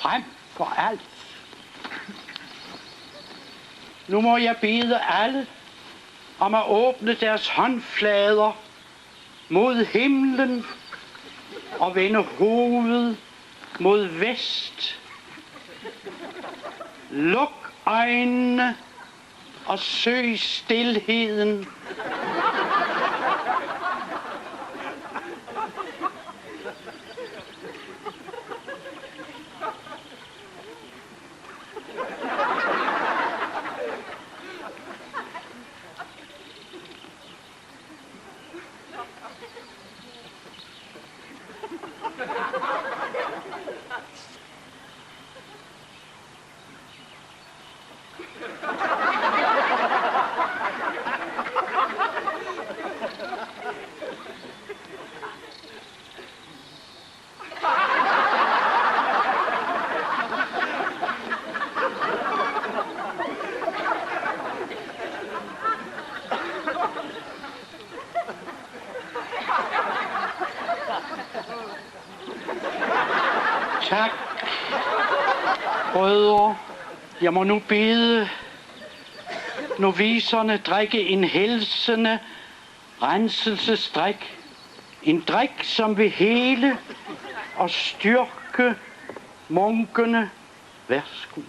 frem for alt. Nu må jeg bede alle om at åbne deres håndflader mod himlen og vende hovedet mod vest. Luk øjnene og søg stilheden. Tak, brødre. Jeg må nu bede novicerne drikke en helsende renselsesdrik. En drik, som vil hele og styrke munkene. Værsgo.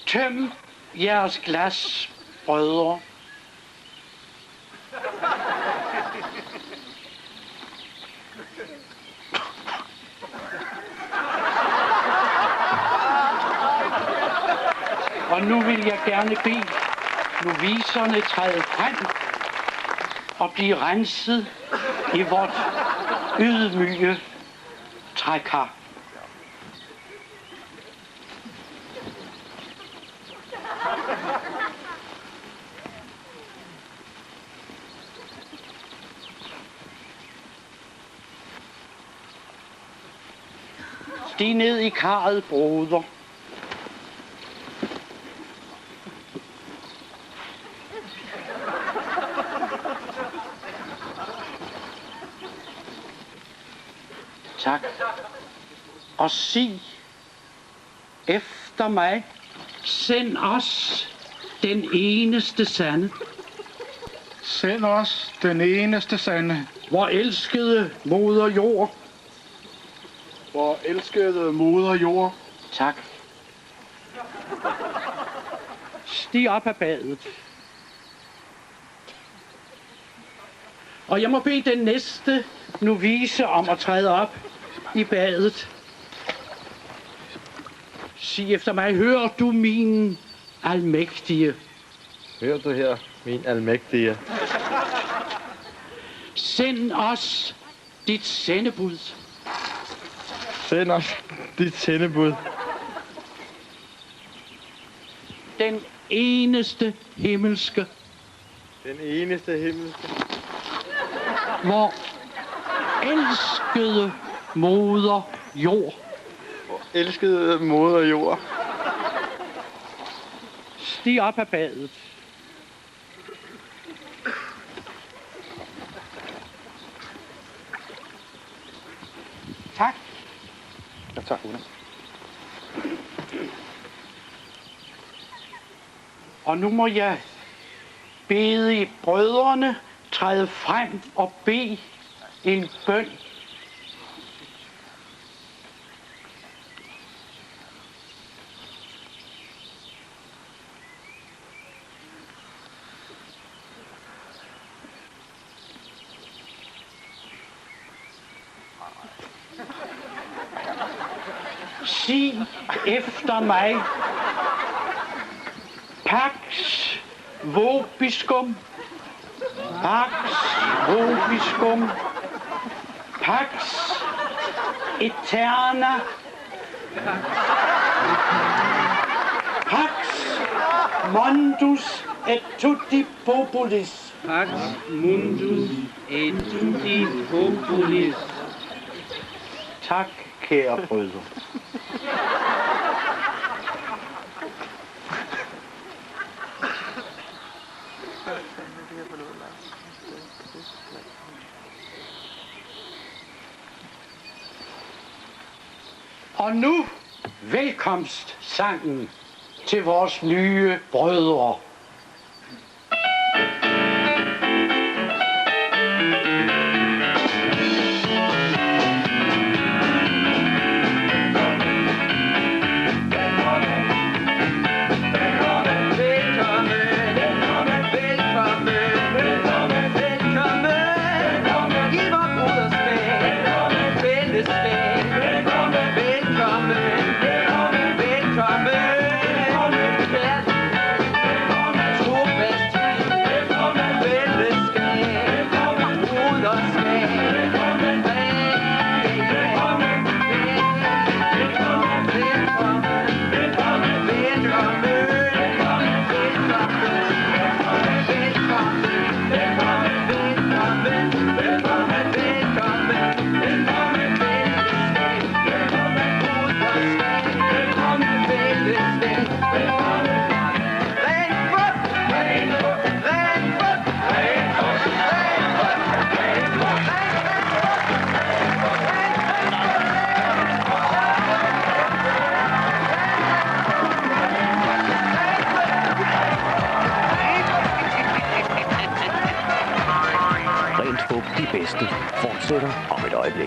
Tøm jeres glas, brødre. Og nu vil jeg gerne bede novicerne træde frem og blive renset i vort ydmyge trækar. Stig ned i karret, broder. Tak. Og sig efter mig, send os den eneste sande. Send os den eneste sande. Vor elskede moder jord. Vor elskede moder jord. Tak. Stig op af badet. Og jeg må bede den næste novice om at træde op i badet. Sig efter mig, hører du min almægtige? Hør du her, min almægtige? Send os dit sendebud. Send os dit sendebud. Den eneste himmelske. Den eneste himmelske. Hvor elskede moder jord. Hvor elskede moder jord. Stig op af badet. Tak. Ja, tak, Ulla. Og nu må jeg bede brødrene træde frem og bede en bøn. Sig efter mig, Pax vobiscum, Pax vobiscum, Pax eterna Pax Mondus et tutti populis. Pax mundus et tutti populis. Tak, kære brødre. Og nu velkomstsangen til vores nye brødre. Rent Fup, de bedste, fortsætter om et øjeblik.